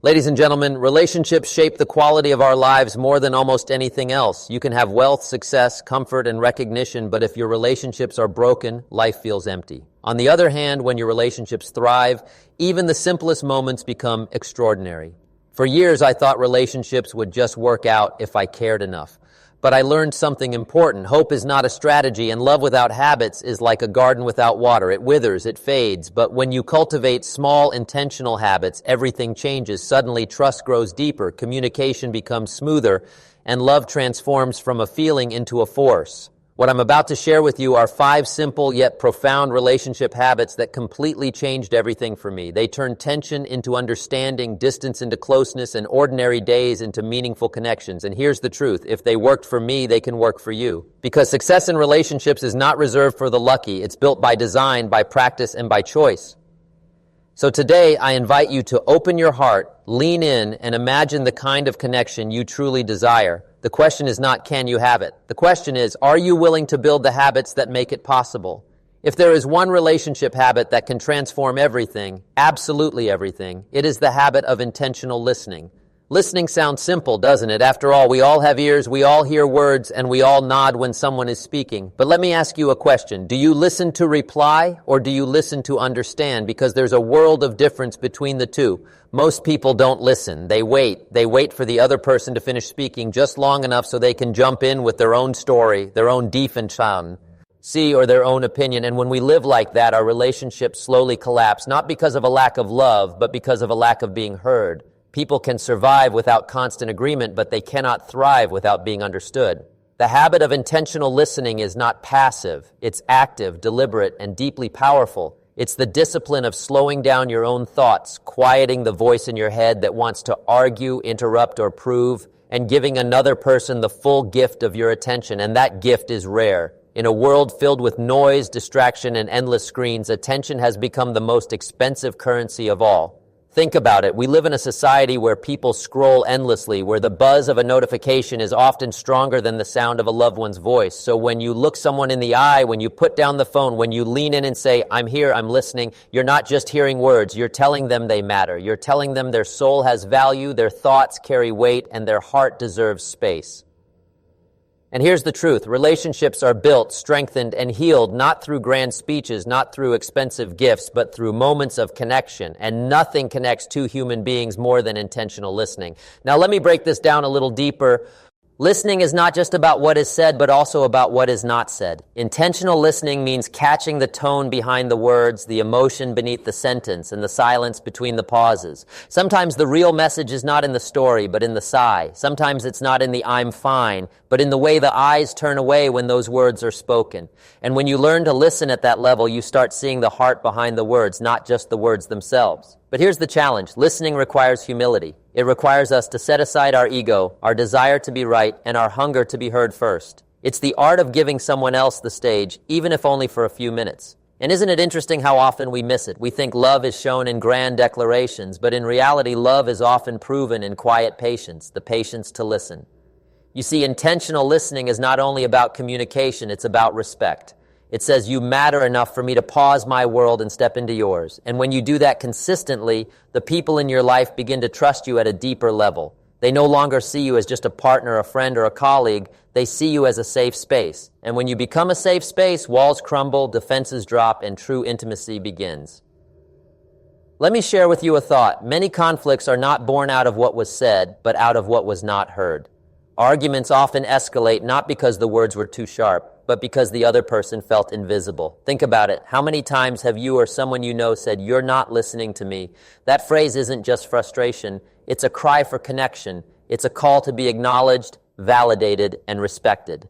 Ladies and gentlemen, relationships shape the quality of our lives more than almost anything else. You can have wealth, success, comfort, and recognition, but if your relationships are broken, life feels empty. On the other hand, when your relationships thrive, even the simplest moments become extraordinary. For years, I thought relationships would just work out if I cared enough. But I learned something important. Hope is not a strategy, and love without habits is like a garden without water. It withers, it fades. But when you cultivate small, intentional habits, everything changes. Suddenly, trust grows deeper, communication becomes smoother, and love transforms from a feeling into a force. What I'm about to share with you are 5 simple yet profound relationship habits that completely changed everything for me. They turned tension into understanding, distance into closeness, and ordinary days into meaningful connections. And here's the truth. If they worked for me, they can work for you. Because success in relationships is not reserved for the lucky. It's built by design, by practice, and by choice. So today, I invite you to open your heart, lean in, and imagine the kind of connection you truly desire. The question is not, can you have it? The question is, are you willing to build the habits that make it possible? If there is one relationship habit that can transform everything, absolutely everything, it is the habit of intentional listening. Listening sounds simple, doesn't it? After all, we all have ears, we all hear words, and we all nod when someone is speaking. But let me ask you a question. Do you listen to reply, or do you listen to understand? Because there's a world of difference between the two. Most people don't listen. They wait. They wait for the other person to finish speaking just long enough so they can jump in with their own story, their own Diefenschau, or their own opinion. And when we live like that, our relationships slowly collapse, not because of a lack of love, but because of a lack of being heard. People can survive without constant agreement, but they cannot thrive without being understood. The habit of intentional listening is not passive. It's active, deliberate, and deeply powerful. It's the discipline of slowing down your own thoughts, quieting the voice in your head that wants to argue, interrupt, or prove, and giving another person the full gift of your attention, and that gift is rare. In a world filled with noise, distraction, and endless screens, attention has become the most expensive currency of all. Think about it. We live in a society where people scroll endlessly, where the buzz of a notification is often stronger than the sound of a loved one's voice. So when you look someone in the eye, when you put down the phone, when you lean in and say, "I'm here, I'm listening," you're not just hearing words. You're telling them they matter. You're telling them their soul has value, their thoughts carry weight, and their heart deserves space. And here's the truth. Relationships are built, strengthened, and healed not through grand speeches, not through expensive gifts, but through moments of connection. And nothing connects two human beings more than intentional listening. Now let me break this down a little deeper. Listening is not just about what is said, but also about what is not said. Intentional listening means catching the tone behind the words, the emotion beneath the sentence, and the silence between the pauses. Sometimes the real message is not in the story, but in the sigh. Sometimes it's not in the "I'm fine," but in the way the eyes turn away when those words are spoken. And when you learn to listen at that level, you start seeing the heart behind the words, not just the words themselves. But here's the challenge. Listening requires humility. It requires us to set aside our ego, our desire to be right, and our hunger to be heard first. It's the art of giving someone else the stage, even if only for a few minutes. And isn't it interesting how often we miss it? We think love is shown in grand declarations, but in reality, love is often proven in quiet patience, the patience to listen. You see, intentional listening is not only about communication, it's about respect. It says, you matter enough for me to pause my world and step into yours. And when you do that consistently, the people in your life begin to trust you at a deeper level. They no longer see you as just a partner, a friend, or a colleague. They see you as a safe space. And when you become a safe space, walls crumble, defenses drop, and true intimacy begins. Let me share with you a thought. Many conflicts are not born out of what was said, but out of what was not heard. Arguments often escalate not because the words were too sharp, but because the other person felt invisible. Think about it. How many times have you or someone you know said, "You're not listening to me"? That phrase isn't just frustration. It's a cry for connection. It's a call to be acknowledged, validated, and respected.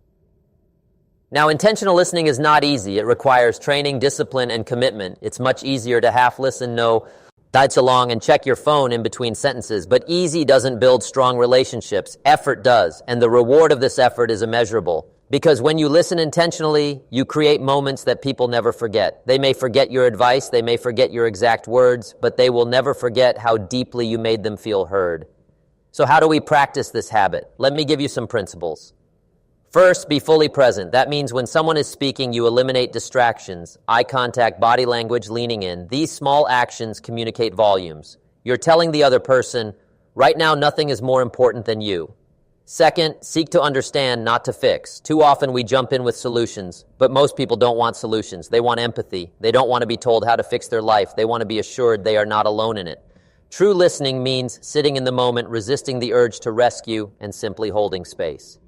Now, intentional listening is not easy. It requires training, discipline, and commitment. It's much easier to half listen, know, dice along, and check your phone in between sentences. But easy doesn't build strong relationships. Effort does, and the reward of this effort is immeasurable. Because when you listen intentionally, you create moments that people never forget. They may forget your advice, they may forget your exact words, but they will never forget how deeply you made them feel heard. So how do we practice this habit? Let me give you some principles. First, be fully present. That means when someone is speaking, you eliminate distractions, eye contact, body language, leaning in. These small actions communicate volumes. You're telling the other person, Right now, nothing is more important than you. Second, seek to understand, not to fix. Too often we jump in with solutions, but most people don't want solutions. They want empathy. They don't want to be told how to fix their life. They want to be assured they are not alone in it. True listening means sitting in the moment, resisting the urge to rescue, and simply holding space.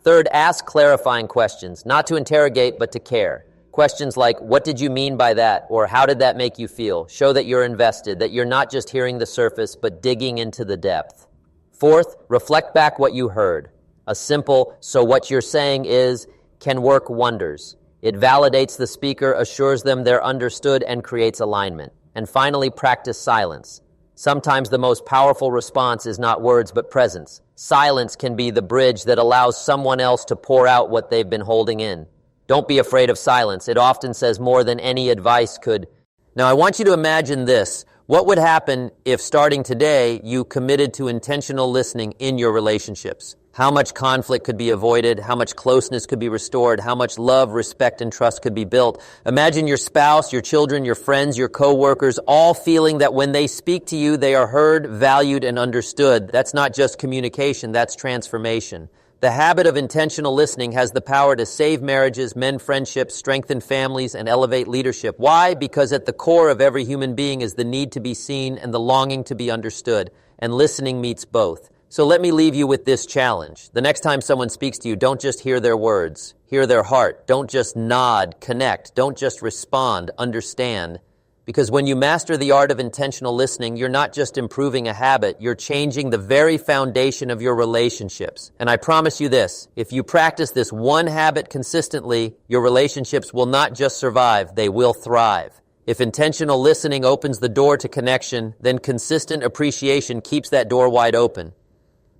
Third, ask clarifying questions, not to interrogate, but to care. Questions like, what did you mean by that? Or how did that make you feel? Show that you're invested, that you're not just hearing the surface, but digging into the depth. Fourth, reflect back what you heard. A simple, so what you're saying is, can work wonders. It validates the speaker, assures them they're understood, and creates alignment. And finally, practice silence. Sometimes the most powerful response is not words, but presence. Silence can be the bridge that allows someone else to pour out what they've been holding in. Don't be afraid of silence. It often says more than any advice could. Now, I want you to imagine this. What would happen if starting today you committed to intentional listening in your relationships? How much conflict could be avoided? How much closeness could be restored? How much love, respect, and trust could be built? Imagine your spouse, your children, your friends, your co-workers, all feeling that when they speak to you, they are heard, valued, and understood. That's not just communication, that's transformation. The habit of intentional listening has the power to save marriages, mend friendships, strengthen families, and elevate leadership. Why? Because at the core of every human being is the need to be seen and the longing to be understood, and listening meets both. So let me leave you with this challenge. The next time someone speaks to you, don't just hear their words, hear their heart. Don't just nod, connect. Don't just respond, understand. Because when you master the art of intentional listening, you're not just improving a habit, you're changing the very foundation of your relationships. And I promise you this, if you practice this one habit consistently, your relationships will not just survive, they will thrive. If intentional listening opens the door to connection, then consistent appreciation keeps that door wide open.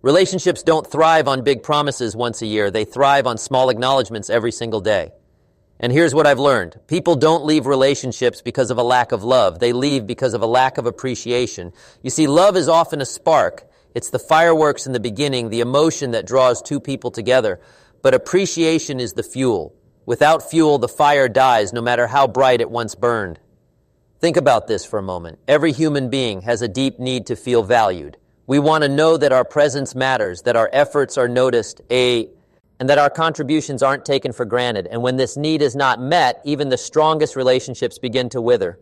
Relationships don't thrive on big promises once a year, they thrive on small acknowledgments every single day. And here's what I've learned. People don't leave relationships because of a lack of love. They leave because of a lack of appreciation. You see, love is often a spark. It's the fireworks in the beginning, the emotion that draws two people together. But appreciation is the fuel. Without fuel, the fire dies, no matter how bright it once burned. Think about this for a moment. Every human being has a deep need to feel valued. We want to know that our presence matters, that our efforts are noticed, and that our contributions aren't taken for granted. And when this need is not met, even the strongest relationships begin to wither.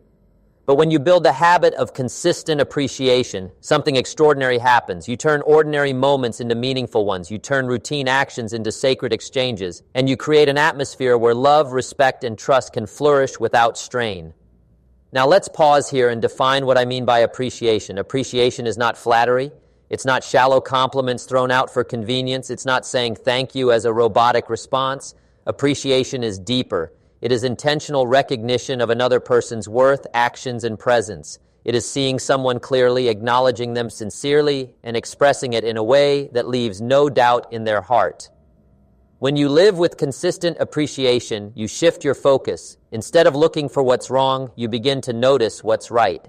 But when you build a habit of consistent appreciation, something extraordinary happens. You turn ordinary moments into meaningful ones. You turn routine actions into sacred exchanges. And you create an atmosphere where love, respect, and trust can flourish without strain. Now let's pause here and define what I mean by appreciation. Appreciation is not flattery. It's not shallow compliments thrown out for convenience. It's not saying thank you as a robotic response. Appreciation is deeper. It is intentional recognition of another person's worth, actions, and presence. It is seeing someone clearly, acknowledging them sincerely, and expressing it in a way that leaves no doubt in their heart. When you live with consistent appreciation, you shift your focus. Instead of looking for what's wrong, you begin to notice what's right.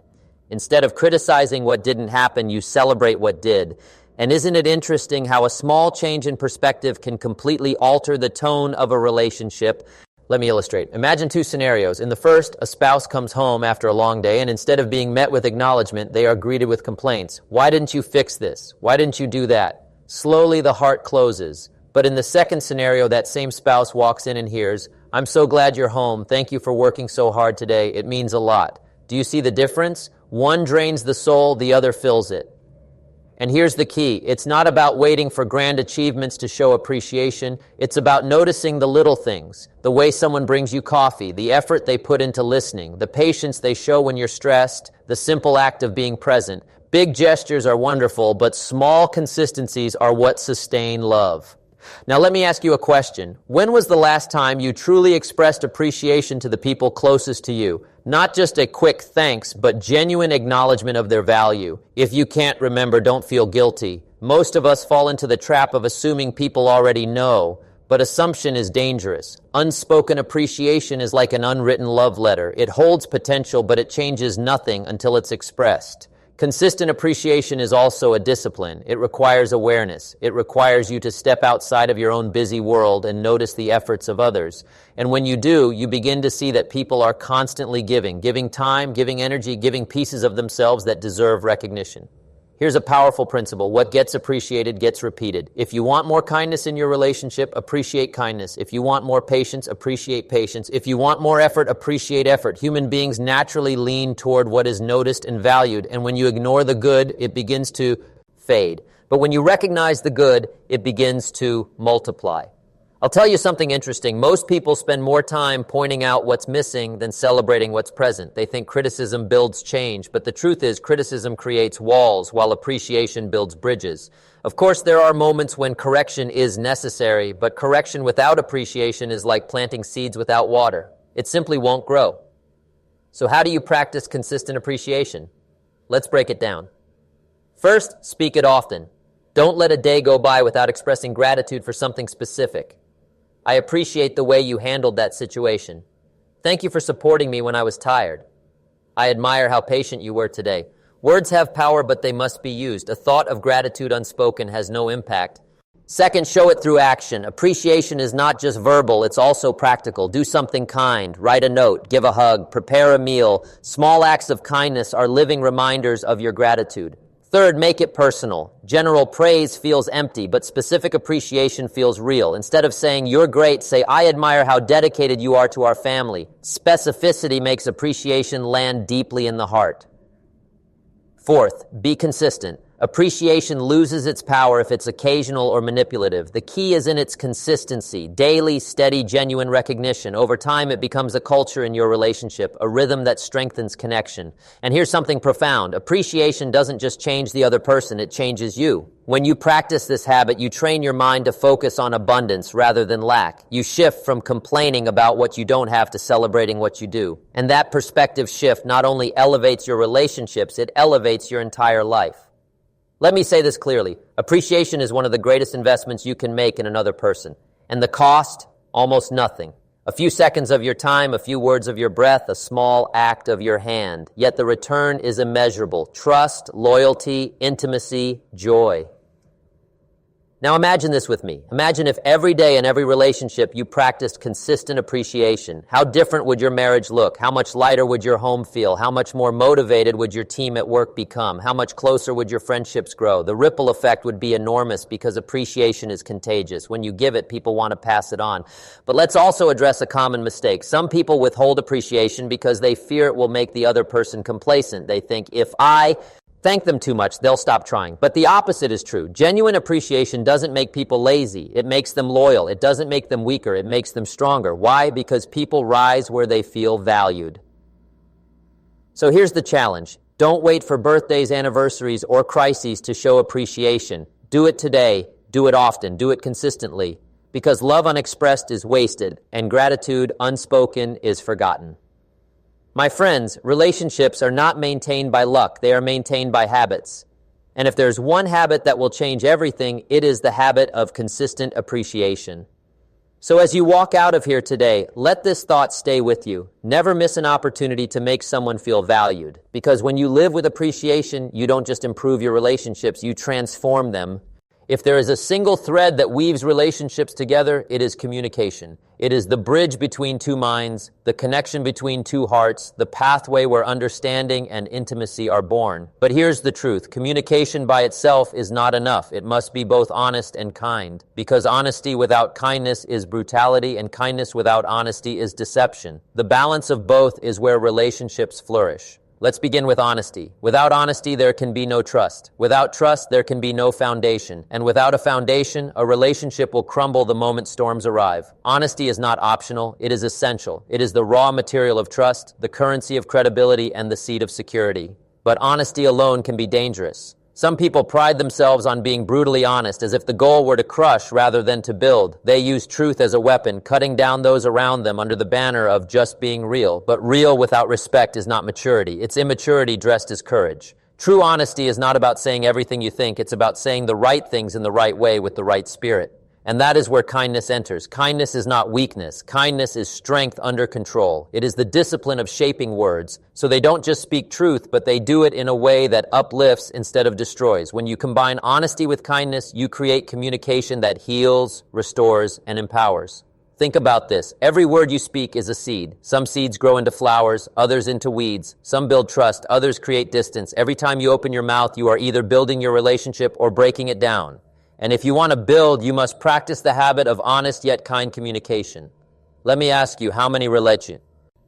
Instead of criticizing what didn't happen, you celebrate what did. And isn't it interesting how a small change in perspective can completely alter the tone of a relationship? Let me illustrate. Imagine two scenarios. In the first, a spouse comes home after a long day, and instead of being met with acknowledgement, they are greeted with complaints. Why didn't you fix this? Why didn't you do that? Slowly, the heart closes. But in the second scenario, that same spouse walks in and hears, I'm so glad you're home. Thank you for working so hard today. It means a lot. Do you see the difference? One drains the soul, the other fills it. And here's the key. It's not about waiting for grand achievements to show appreciation. It's about noticing the little things, the way someone brings you coffee, the effort they put into listening, the patience they show when you're stressed, the simple act of being present. Big gestures are wonderful, but small consistencies are what sustain love. Now let me ask you a question. When was the last time you truly expressed appreciation to the people closest to you? Not just a quick thanks, but genuine acknowledgement of their value. If you can't remember, don't feel guilty. Most of us fall into the trap of assuming people already know, but assumption is dangerous. Unspoken appreciation is like an unwritten love letter. It holds potential, but it changes nothing until it's expressed. Consistent appreciation is also a discipline. It requires awareness. It requires you to step outside of your own busy world and notice the efforts of others. And when you do, you begin to see that people are constantly giving time, giving energy, giving pieces of themselves that deserve recognition. Here's a powerful principle. What gets appreciated gets repeated. If you want more kindness in your relationship, appreciate kindness. If you want more patience, appreciate patience. If you want more effort, appreciate effort. Human beings naturally lean toward what is noticed and valued, and when you ignore the good, it begins to fade. But when you recognize the good, it begins to multiply. I'll tell you something interesting. Most people spend more time pointing out what's missing than celebrating what's present. They think criticism builds change, but the truth is criticism creates walls while appreciation builds bridges. Of course, there are moments when correction is necessary, but correction without appreciation is like planting seeds without water. It simply won't grow. So how do you practice consistent appreciation? Let's break it down. First, speak it often. Don't let a day go by without expressing gratitude for something specific. I appreciate the way you handled that situation. Thank you for supporting me when I was tired. I admire how patient you were today. Words have power, but they must be used. A thought of gratitude unspoken has no impact. Second, show it through action. Appreciation is not just verbal, it's also practical. Do something kind, write a note, give a hug, prepare a meal. Small acts of kindness are living reminders of your gratitude. Third, make it personal. General praise feels empty, but specific appreciation feels real. Instead of saying, "You're great," say, "I admire how dedicated you are to our family." Specificity makes appreciation land deeply in the heart. Fourth, be consistent. Appreciation loses its power if it's occasional or manipulative. The key is in its consistency, daily, steady, genuine recognition. Over time, it becomes a culture in your relationship, a rhythm that strengthens connection. And here's something profound. Appreciation doesn't just change the other person, it changes you. When you practice this habit, you train your mind to focus on abundance rather than lack. You shift from complaining about what you don't have to celebrating what you do. And that perspective shift not only elevates your relationships, it elevates your entire life. Let me say this clearly. Appreciation is one of the greatest investments you can make in another person. And the cost? Almost nothing. A few seconds of your time, a few words of your breath, a small act of your hand. Yet the return is immeasurable. Trust, loyalty, intimacy, joy. Now imagine this with me. Imagine if every day in every relationship you practiced consistent appreciation. How different would your marriage look? How much lighter would your home feel? How much more motivated would your team at work become? How much closer would your friendships grow? The ripple effect would be enormous because appreciation is contagious. When you give it, people want to pass it on. But let's also address a common mistake. Some people withhold appreciation because they fear it will make the other person complacent. They think, if I thank them too much, they'll stop trying. But the opposite is true. Genuine appreciation doesn't make people lazy. It makes them loyal. It doesn't make them weaker. It makes them stronger. Why? Because people rise where they feel valued. So here's the challenge. Don't wait for birthdays, anniversaries, or crises to show appreciation. Do it today. Do it often. Do it consistently. Because love unexpressed is wasted, and gratitude unspoken is forgotten. My friends, relationships are not maintained by luck. They are maintained by habits. And if there's one habit that will change everything, it is the habit of consistent appreciation. So as you walk out of here today, let this thought stay with you. Never miss an opportunity to make someone feel valued. Because when you live with appreciation, you don't just improve your relationships, you transform them. If there is a single thread that weaves relationships together, it is communication. It is the bridge between two minds, the connection between two hearts, the pathway where understanding and intimacy are born. But here's the truth. Communication by itself is not enough. It must be both honest and kind. Because honesty without kindness is brutality, and kindness without honesty is deception. The balance of both is where relationships flourish. Let's begin with honesty. Without honesty, there can be no trust. Without trust, there can be no foundation. And without a foundation, a relationship will crumble the moment storms arrive. Honesty is not optional. It is essential. It is the raw material of trust, the currency of credibility, and the seed of security. But honesty alone can be dangerous. Some people pride themselves on being brutally honest, as if the goal were to crush rather than to build. They use truth as a weapon, cutting down those around them under the banner of just being real. But real without respect is not maturity. It's immaturity dressed as courage. True honesty is not about saying everything you think. It's about saying the right things in the right way with the right spirit. And that is where kindness enters. Kindness is not weakness. Kindness is strength under control. It is the discipline of shaping words. So they don't just speak truth, but they do it in a way that uplifts instead of destroys. When you combine honesty with kindness, you create communication that heals, restores, and empowers. Think about this. Every word you speak is a seed. Some seeds grow into flowers, others into weeds. Some build trust, others create distance. Every time you open your mouth, you are either building your relationship or breaking it down. And if you want to build, you must practice the habit of honest yet kind communication. Let me ask you, how many relate you?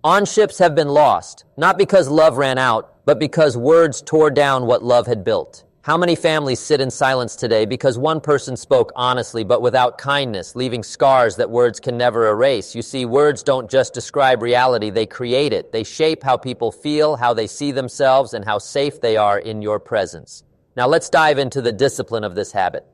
On-ships have been lost, not because love ran out, but because words tore down what love had built. How many families sit in silence today because one person spoke honestly but without kindness, leaving scars that words can never erase? You see, words don't just describe reality, they create it. They shape how people feel, how they see themselves, and how safe they are in your presence. Now let's dive into the discipline of this habit.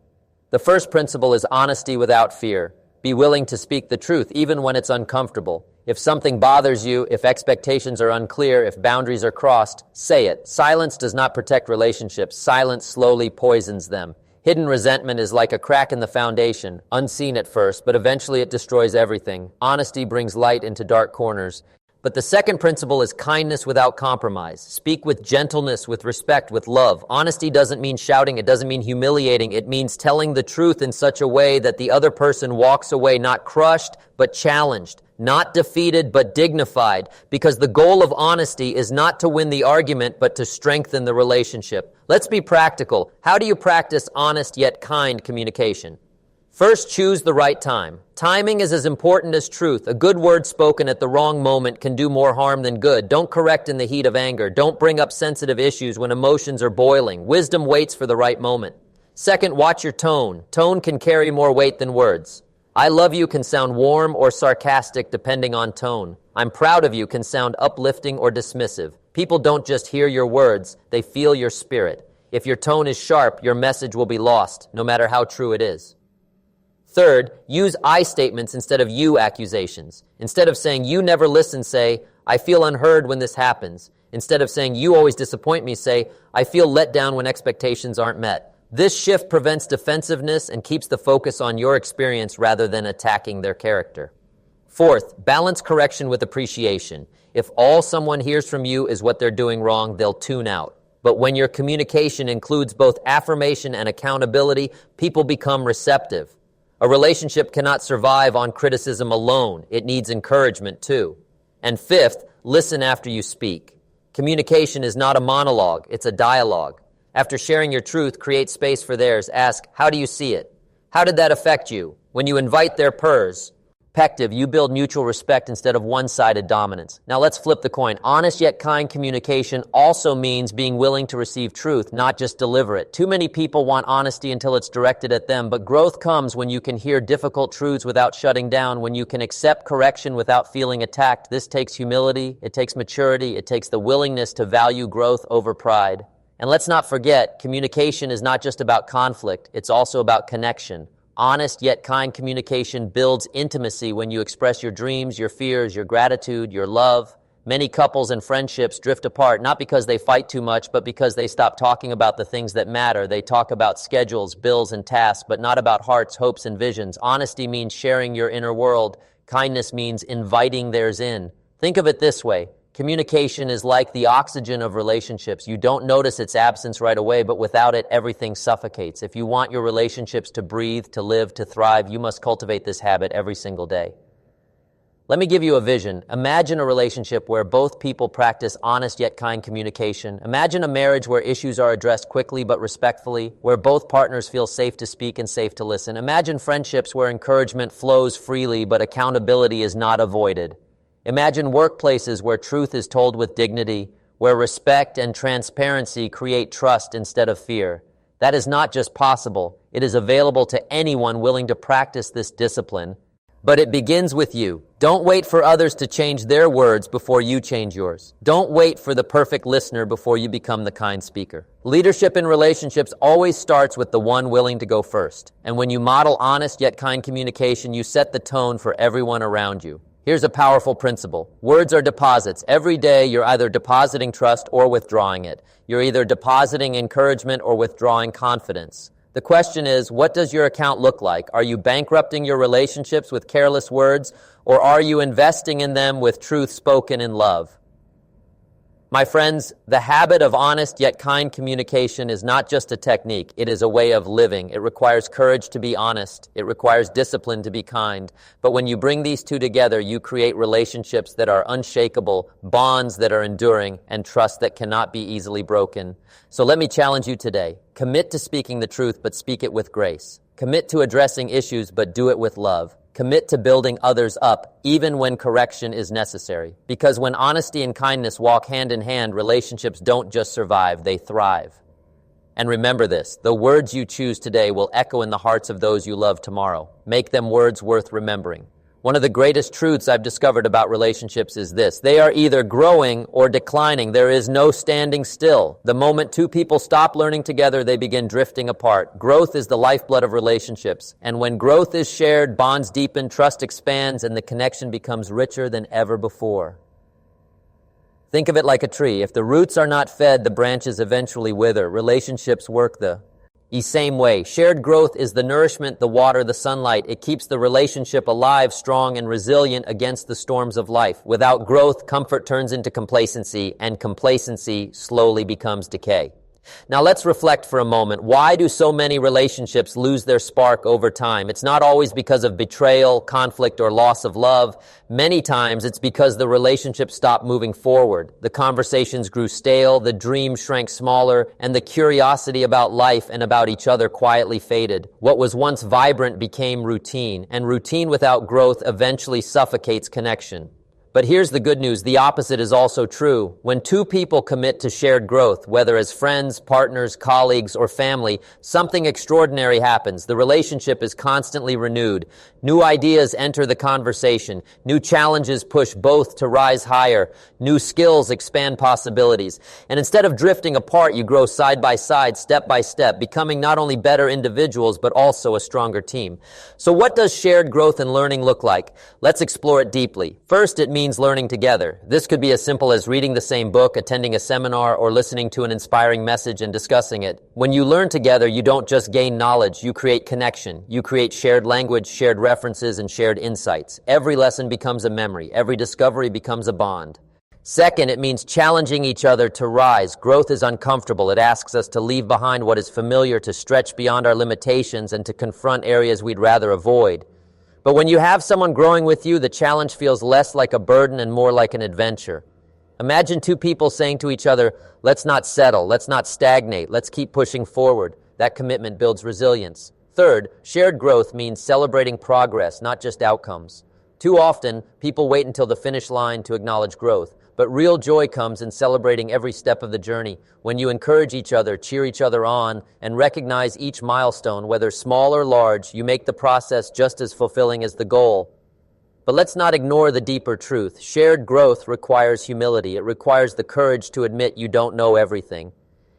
The first principle is honesty without fear. Be willing to speak the truth, even when it's uncomfortable. If something bothers you, if expectations are unclear, if boundaries are crossed, say it. Silence does not protect relationships. Silence slowly poisons them. Hidden resentment is like a crack in the foundation, unseen at first, but eventually it destroys everything. Honesty brings light into dark corners. But the second principle is kindness without compromise. Speak with gentleness, with respect, with love. Honesty doesn't mean shouting. It doesn't mean humiliating. It means telling the truth in such a way that the other person walks away not crushed, but challenged. Not defeated, but dignified. Because the goal of honesty is not to win the argument, but to strengthen the relationship. Let's be practical. How do you practice honest yet kind communication? First, choose the right time. Timing is as important as truth. A good word spoken at the wrong moment can do more harm than good. Don't correct in the heat of anger. Don't bring up sensitive issues when emotions are boiling. Wisdom waits for the right moment. Second, watch your tone. Tone can carry more weight than words. I love you can sound warm or sarcastic depending on tone. I'm proud of you can sound uplifting or dismissive. People don't just hear your words, they feel your spirit. If your tone is sharp, your message will be lost, no matter how true it is. Third, use I statements instead of you accusations. Instead of saying, you never listen, say, I feel unheard when this happens. Instead of saying, you always disappoint me, say, I feel let down when expectations aren't met. This shift prevents defensiveness and keeps the focus on your experience rather than attacking their character. Fourth, balance correction with appreciation. If all someone hears from you is what they're doing wrong, they'll tune out. But when your communication includes both affirmation and accountability, people become receptive. A relationship cannot survive on criticism alone. It needs encouragement too. And fifth, listen after you speak. Communication is not a monologue, it's a dialogue. After sharing your truth, create space for theirs. Ask, how do you see it? How did that affect you? When you invite their perspective, you build mutual respect instead of one-sided dominance. Now let's flip the coin. Honest yet kind communication also means being willing to receive truth, not just deliver it. Too many people want honesty until it's directed at them, but growth comes when you can hear difficult truths without shutting down, when you can accept correction without feeling attacked. This takes humility, it takes maturity, it takes the willingness to value growth over pride. And let's not forget, communication is not just about conflict, it's also about connection. Honest yet kind communication builds intimacy when you express your dreams, your fears, your gratitude, your love. Many couples and friendships drift apart, not because they fight too much, but because they stop talking about the things that matter. They talk about schedules, bills, and tasks, but not about hearts, hopes, and visions. Honesty means sharing your inner world. Kindness means inviting theirs in. Think of it this way. Communication is like the oxygen of relationships. You don't notice its absence right away, but without it, everything suffocates. If you want your relationships to breathe, to live, to thrive, you must cultivate this habit every single day. Let me give you a vision. Imagine a relationship where both people practice honest yet kind communication. Imagine a marriage where issues are addressed quickly but respectfully, where both partners feel safe to speak and safe to listen. Imagine friendships where encouragement flows freely but accountability is not avoided. Imagine workplaces where truth is told with dignity, where respect and transparency create trust instead of fear. That is not just possible, it is available to anyone willing to practice this discipline. But it begins with you. Don't wait for others to change their words before you change yours. Don't wait for the perfect listener before you become the kind speaker. Leadership in relationships always starts with the one willing to go first. And when you model honest yet kind communication, you set the tone for everyone around you. Here's a powerful principle. Words are deposits. Every day you're either depositing trust or withdrawing it. You're either depositing encouragement or withdrawing confidence. The question is, what does your account look like? Are you bankrupting your relationships with careless words, or are you investing in them with truth spoken in love? My friends, the habit of honest yet kind communication is not just a technique. It is a way of living. It requires courage to be honest. It requires discipline to be kind. But when you bring these two together, you create relationships that are unshakable, bonds that are enduring, and trust that cannot be easily broken. So let me challenge you today. Commit to speaking the truth, but speak it with grace. Commit to addressing issues, but do it with love. Commit to building others up, even when correction is necessary. Because when honesty and kindness walk hand in hand, relationships don't just survive, they thrive. And remember this, the words you choose today will echo in the hearts of those you love tomorrow. Make them words worth remembering. One of the greatest truths I've discovered about relationships is this. They are either growing or declining. There is no standing still. The moment two people stop learning together, they begin drifting apart. Growth is the lifeblood of relationships. And when growth is shared, bonds deepen, trust expands, and the connection becomes richer than ever before. Think of it like a tree. If the roots are not fed, the branches eventually wither. Relationships work the same way. Shared growth is the nourishment, the water, the sunlight. It keeps the relationship alive, strong, and resilient against the storms of life. Without growth, comfort turns into complacency, and complacency slowly becomes decay. Now let's reflect for a moment. Why do so many relationships lose their spark over time? It's not always because of betrayal, conflict, or loss of love. Many times it's because the relationship stopped moving forward. The conversations grew stale, the dreams shrank smaller, and the curiosity about life and about each other quietly faded. What was once vibrant became routine, and routine without growth eventually suffocates connection. But here's the good news. The opposite is also true. When two people commit to shared growth, whether as friends, partners, colleagues, or family, something extraordinary happens. The relationship is constantly renewed. New ideas enter the conversation. New challenges push both to rise higher. New skills expand possibilities. And instead of drifting apart, you grow side by side, step by step, becoming not only better individuals, but also a stronger team. So what does shared growth and learning look like? Let's explore it deeply. First, it means learning together. This could be as simple as reading the same book, attending a seminar, or listening to an inspiring message and discussing it. When you learn together, you don't just gain knowledge, you create connection. You create shared language, shared references, and shared insights. Every lesson becomes a memory. Every discovery becomes a bond. Second, it means challenging each other to rise. Growth is uncomfortable. It asks us to leave behind what is familiar, to stretch beyond our limitations, and to confront areas we'd rather avoid. But when you have someone growing with you, the challenge feels less like a burden and more like an adventure. Imagine two people saying to each other, let's not settle, let's not stagnate, let's keep pushing forward. That commitment builds resilience. Third, shared growth means celebrating progress, not just outcomes. Too often, people wait until the finish line to acknowledge growth. But real joy comes in celebrating every step of the journey. When you encourage each other, cheer each other on, and recognize each milestone, whether small or large, you make the process just as fulfilling as the goal. But let's not ignore the deeper truth. Shared growth requires humility. It requires the courage to admit you don't know everything.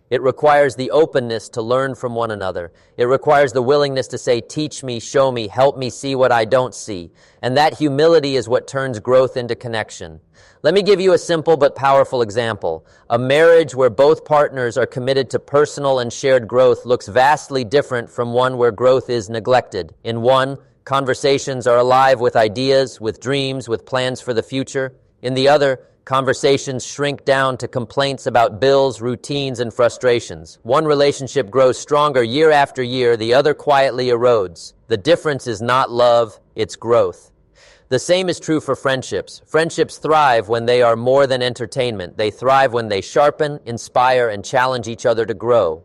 It requires the openness to learn from one another. It requires the willingness to say, teach me, show me, help me see what I don't see. And that humility is what turns growth into connection. Let me give you a simple but powerful example. A marriage where both partners are committed to personal and shared growth looks vastly different from one where growth is neglected. In one, conversations are alive with ideas, with dreams, with plans for the future. In the other, conversations shrink down to complaints about bills, routines, and frustrations. One relationship grows stronger year after year, the other quietly erodes. The difference is not love, it's growth. The same is true for friendships. Friendships thrive when they are more than entertainment. They thrive when they sharpen, inspire, and challenge each other to grow.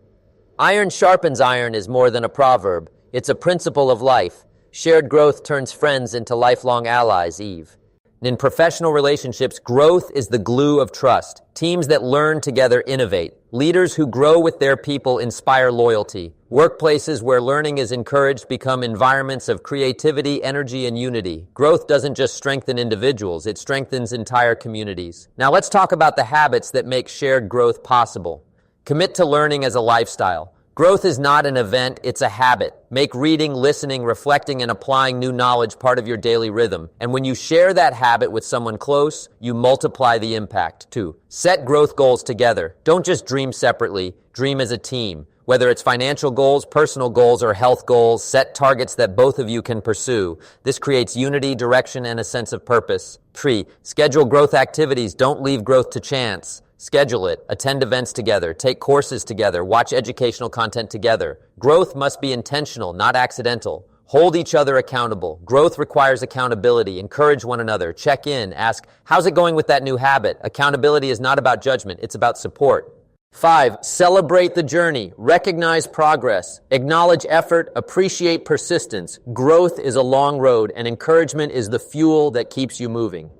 Iron sharpens iron is more than a proverb. It's a principle of life. Shared growth turns friends into lifelong allies, Eve. In professional relationships, growth is the glue of trust. Teams that learn together innovate. Leaders who grow with their people inspire loyalty. Workplaces where learning is encouraged become environments of creativity, energy, and unity. Growth doesn't just strengthen individuals, it strengthens entire communities. Now let's talk about the habits that make shared growth possible. Commit to learning as a lifestyle. Growth is not an event, it's a habit. Make reading, listening, reflecting, and applying new knowledge part of your daily rhythm. And when you share that habit with someone close, you multiply the impact too. Set growth goals together. Don't just dream separately, dream as a team. Whether it's financial goals, personal goals, or health goals, set targets that both of you can pursue. This creates unity, direction, and a sense of purpose. 3. Schedule growth activities. Don't leave growth to chance. Schedule it, attend events together, take courses together, watch educational content together. Growth must be intentional, not accidental. Hold each other accountable. Growth requires accountability. Encourage one another. Check in. Ask, how's it going with that new habit? Accountability is not about judgment. It's about support. 5, celebrate the journey. Recognize progress. Acknowledge effort. Appreciate persistence. Growth is a long road, and encouragement is the fuel that keeps you moving.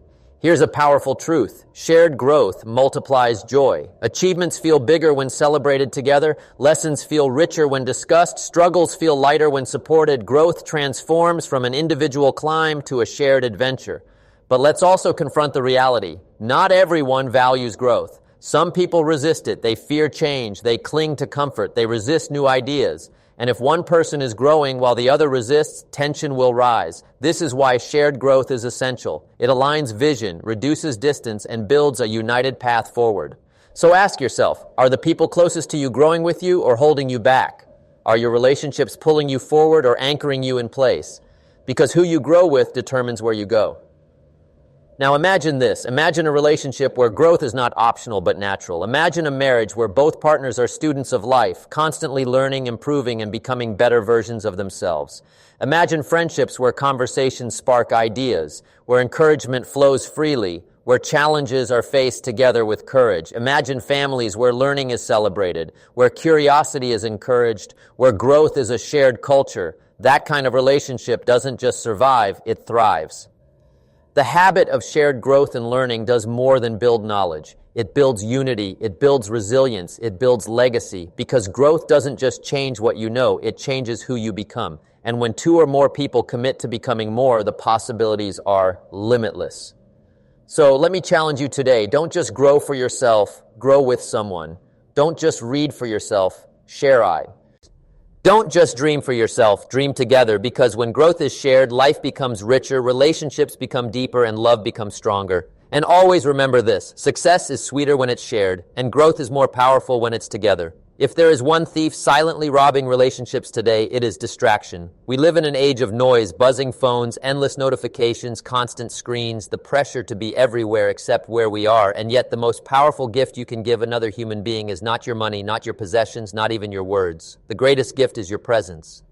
Here's a powerful truth. Shared growth multiplies joy. Achievements feel bigger when celebrated together. Lessons feel richer when discussed. Struggles feel lighter when supported. Growth transforms from an individual climb to a shared adventure. But let's also confront the reality. Not everyone values growth. Some people resist it. They fear change. They cling to comfort. They resist new ideas. And if one person is growing while the other resists, tension will rise. This is why shared growth is essential. It aligns vision, reduces distance, and builds a united path forward. So ask yourself, are the people closest to you growing with you or holding you back? Are your relationships pulling you forward or anchoring you in place? Because who you grow with determines where you go. Now imagine this. Imagine a relationship where growth is not optional but natural. Imagine a marriage where both partners are students of life, constantly learning, improving, and becoming better versions of themselves. Imagine friendships where conversations spark ideas, where encouragement flows freely, where challenges are faced together with courage. Imagine families where learning is celebrated, where curiosity is encouraged, where growth is a shared culture. That kind of relationship doesn't just survive, it thrives. The habit of shared growth and learning does more than build knowledge. It builds unity, it builds resilience, it builds legacy, because growth doesn't just change what you know, it changes who you become. And when 2 or more people commit to becoming more, the possibilities are limitless. So let me challenge you today. Don't just grow for yourself, grow with someone. Don't just read for yourself, share I. Don't just dream for yourself, dream together, because when growth is shared, life becomes richer, relationships become deeper, and love becomes stronger. And always remember this, success is sweeter when it's shared, and growth is more powerful when it's together. If there is one thief silently robbing relationships today, it is distraction. We live in an age of noise, buzzing phones, endless notifications, constant screens, the pressure to be everywhere except where we are, and yet the most powerful gift you can give another human being is not your money, not your possessions, not even your words. The greatest gift is your presence.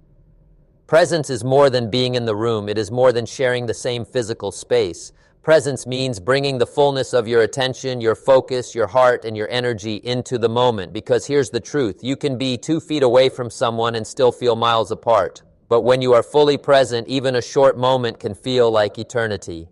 Presence is more than being in the room. It is more than sharing the same physical space. Presence means bringing the fullness of your attention, your focus, your heart, and your energy into the moment. Because here's the truth. You can be 2 feet away from someone and still feel miles apart. But when you are fully present, even a short moment can feel like eternity.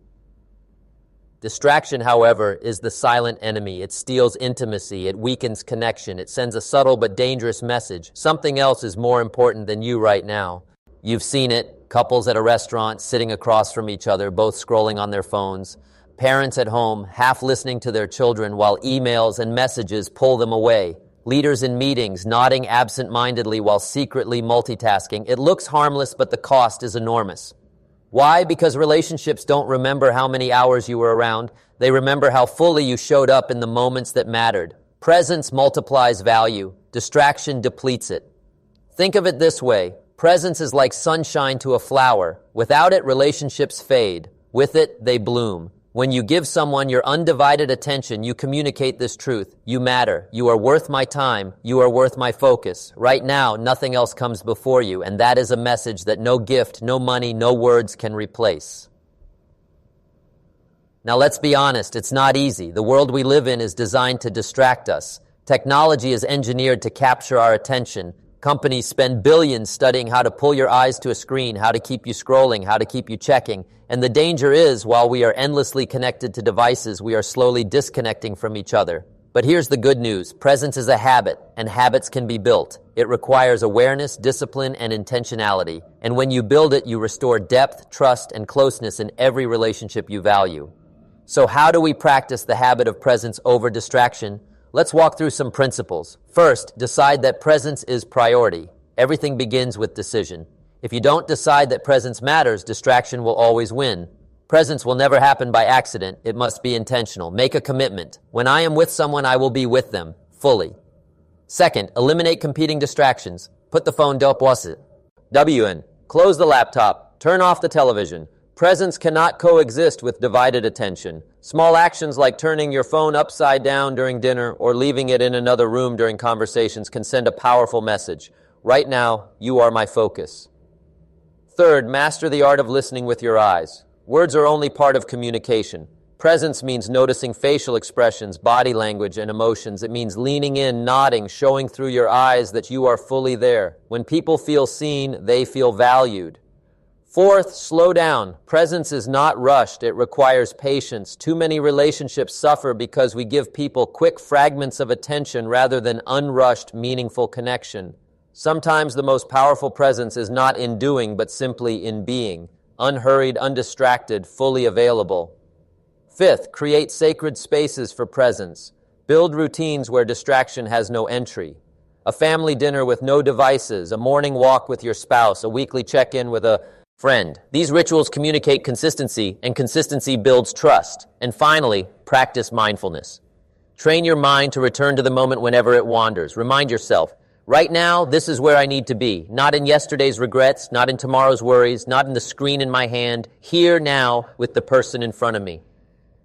Distraction, however, is the silent enemy. It steals intimacy. It weakens connection. It sends a subtle but dangerous message. Something else is more important than you right now. You've seen it. Couples at a restaurant sitting across from each other, both scrolling on their phones. Parents at home, half listening to their children while emails and messages pull them away. Leaders in meetings, nodding absent-mindedly while secretly multitasking. It looks harmless, but the cost is enormous. Why? Because relationships don't remember how many hours you were around. They remember how fully you showed up in the moments that mattered. Presence multiplies value. Distraction depletes it. Think of it this way. Presence is like sunshine to a flower. Without it, relationships fade. With it, they bloom. When you give someone your undivided attention, you communicate this truth. You matter. You are worth my time. You are worth my focus. Right now, nothing else comes before you, and that is a message that no gift, no money, no words can replace. Now let's be honest, it's not easy. The world we live in is designed to distract us. Technology is engineered to capture our attention. Companies spend billions studying how to pull your eyes to a screen, how to keep you scrolling, how to keep you checking. And the danger is, while we are endlessly connected to devices, we are slowly disconnecting from each other. But here's the good news. Presence is a habit, and habits can be built. It requires awareness, discipline, and intentionality. And when you build it, you restore depth, trust, and closeness in every relationship you value. So how do we practice the habit of presence over distraction? Let's walk through some principles. First, decide that presence is priority. Everything begins with decision. If you don't decide that presence matters, distraction will always win. Presence will never happen by accident. It must be intentional. Make a commitment. When I am with someone, I will be with them, fully. Second, eliminate competing distractions. Put the phone WN. Close the laptop. Turn off the television. Presence cannot coexist with divided attention. Small actions like turning your phone upside down during dinner or leaving it in another room during conversations can send a powerful message. Right now, you are my focus. Third, master the art of listening with your eyes. Words are only part of communication. Presence means noticing facial expressions, body language, and emotions. It means leaning in, nodding, showing through your eyes that you are fully there. When people feel seen, they feel valued. Fourth, slow down. Presence is not rushed. It requires patience. Too many relationships suffer because we give people quick fragments of attention rather than unrushed, meaningful connection. Sometimes the most powerful presence is not in doing, but simply in being. Unhurried, undistracted, fully available. Fifth, create sacred spaces for presence. Build routines where distraction has no entry. A family dinner with no devices, a morning walk with your spouse, a weekly check-in with a friend. These rituals communicate consistency, and consistency builds trust. And finally, practice mindfulness. Train your mind to return to the moment whenever it wanders. Remind yourself, right now, this is where I need to be. Not in yesterday's regrets, not in tomorrow's worries, not in the screen in my hand. Here now with the person in front of me.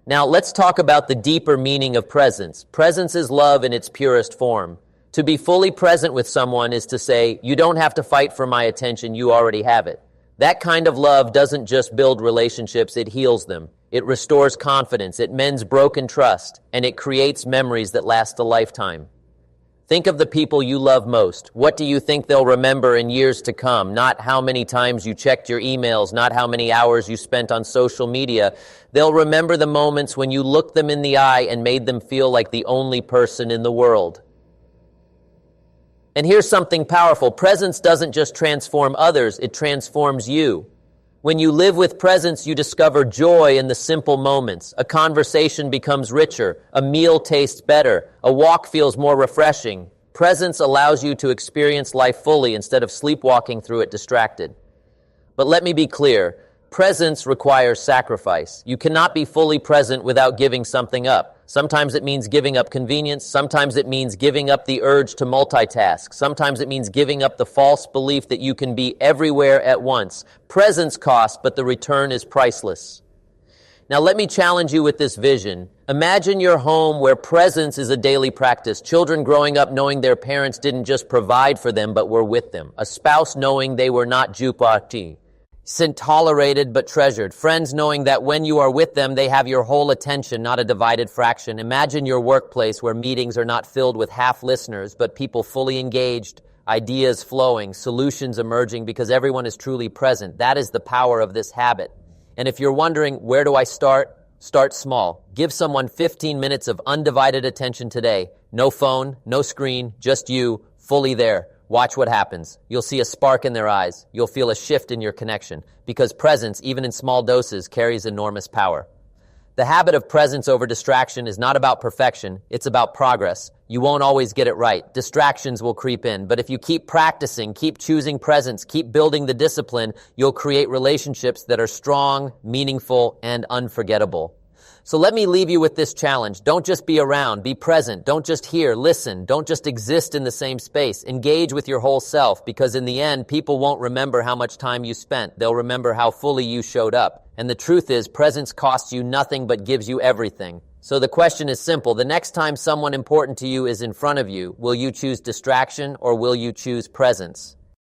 Now, let's talk about the deeper meaning of presence. Presence is love in its purest form. To be fully present with someone is to say, you don't have to fight for my attention, you already have it. That kind of love doesn't just build relationships, it heals them. It restores confidence, it mends broken trust, and it creates memories that last a lifetime. Think of the people you love most. What do you think they'll remember in years to come? Not how many times you checked your emails, not how many hours you spent on social media. They'll remember the moments when you looked them in the eye and made them feel like the only person in the world. And here's something powerful. Presence doesn't just transform others, it transforms you. When you live with presence, you discover joy in the simple moments. A conversation becomes richer. A meal tastes better. A walk feels more refreshing. Presence allows you to experience life fully instead of sleepwalking through it distracted. But let me be clear. Presence requires sacrifice. You cannot be fully present without giving something up. Sometimes it means giving up convenience. Sometimes it means giving up the urge to multitask. Sometimes it means giving up the false belief that you can be everywhere at once. Presence costs, but the return is priceless. Now let me challenge you with this vision. Imagine your home where presence is a daily practice. Children growing up knowing their parents didn't just provide for them, but were with them. A spouse knowing they were not jupati. Tolerated but treasured. Friends knowing that when you are with them, they have your whole attention, not a divided fraction. Imagine your workplace where meetings are not filled with half listeners, but people fully engaged, ideas flowing, solutions emerging because everyone is truly present. That is the power of this habit. And if you're wondering, where do I start? Start small. Give someone 15 minutes of undivided attention today. No phone, no screen, just you, fully there. Watch what happens. You'll see a spark in their eyes. You'll feel a shift in your connection because presence, even in small doses, carries enormous power. The habit of presence over distraction is not about perfection. It's about progress. You won't always get it right. Distractions will creep in. But if you keep practicing, keep choosing presence, keep building the discipline, you'll create relationships that are strong, meaningful, and unforgettable. So let me leave you with this challenge. Don't just be around, be present. Don't just hear, listen. Don't just exist in the same space. Engage with your whole self because in the end, people won't remember how much time you spent. They'll remember how fully you showed up. And the truth is, presence costs you nothing but gives you everything. So the question is simple. The next time someone important to you is in front of you, will you choose distraction or will you choose presence?